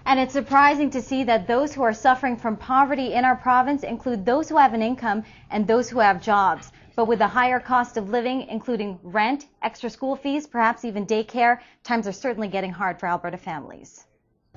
And it's surprising to see that those who are suffering from poverty in our province include those who have an income and those who have jobs. But with the higher cost of living, including rent, extra school fees, perhaps even daycare, times are certainly getting hard for Alberta families.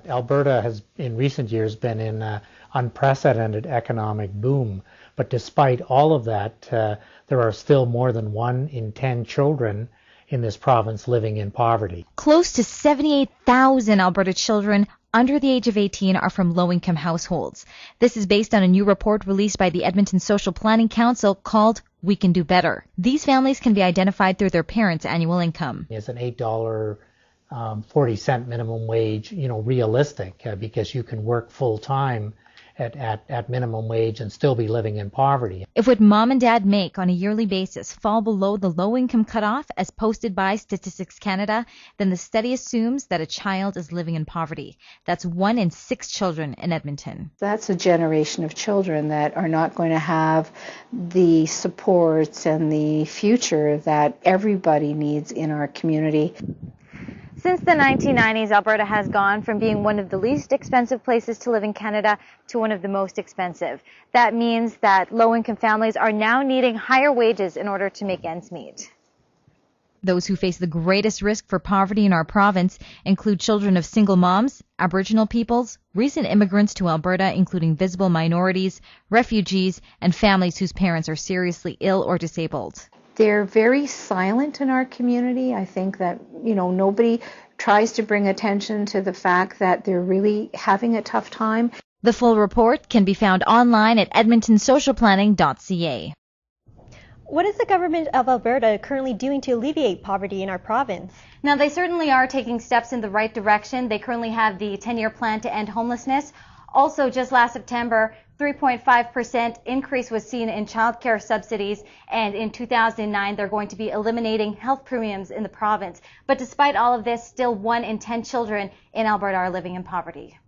Alberta has in recent years been in an unprecedented economic boom, but despite all of that, there are still more than 1 in 10 children in this province living in poverty. Close to 78,000 Alberta children under the age of 18 are from low-income households. This is based on a new report released by the Edmonton Social Planning Council called We Can Do Better. These families can be identified through their parents' annual income. Is an $8.40 minimum wage, realistic because you can work full time at minimum wage and still be living in poverty. If what mom and dad make on a yearly basis fall below the low-income cutoff as posted by Statistics Canada, then the study assumes that a child is living in poverty. That's 1 in 6 children in Edmonton. That's a generation of children that are not going to have the supports and the future that everybody needs in our community. Since the 1990s, Alberta has gone from being one of the least expensive places to live in Canada to one of the most expensive. That means that low-income families are now needing higher wages in order to make ends meet. Those who face the greatest risk for poverty in our province include children of single moms, Aboriginal peoples, recent immigrants to Alberta, including visible minorities, refugees, and families whose parents are seriously ill or disabled. They're very silent in our community. I think that, nobody tries to bring attention to the fact that they're really having a tough time. The full report can be found online at edmontonsocialplanning.ca. What is the government of Alberta currently doing to alleviate poverty in our province? Now, they certainly are taking steps in the right direction. They currently have the 10-year plan to end homelessness. Also, just last September, 3.5% increase was seen in childcare subsidies, and in 2009 they're going to be eliminating health premiums in the province. But despite all of this, still 1 in 10 children in Alberta are living in poverty.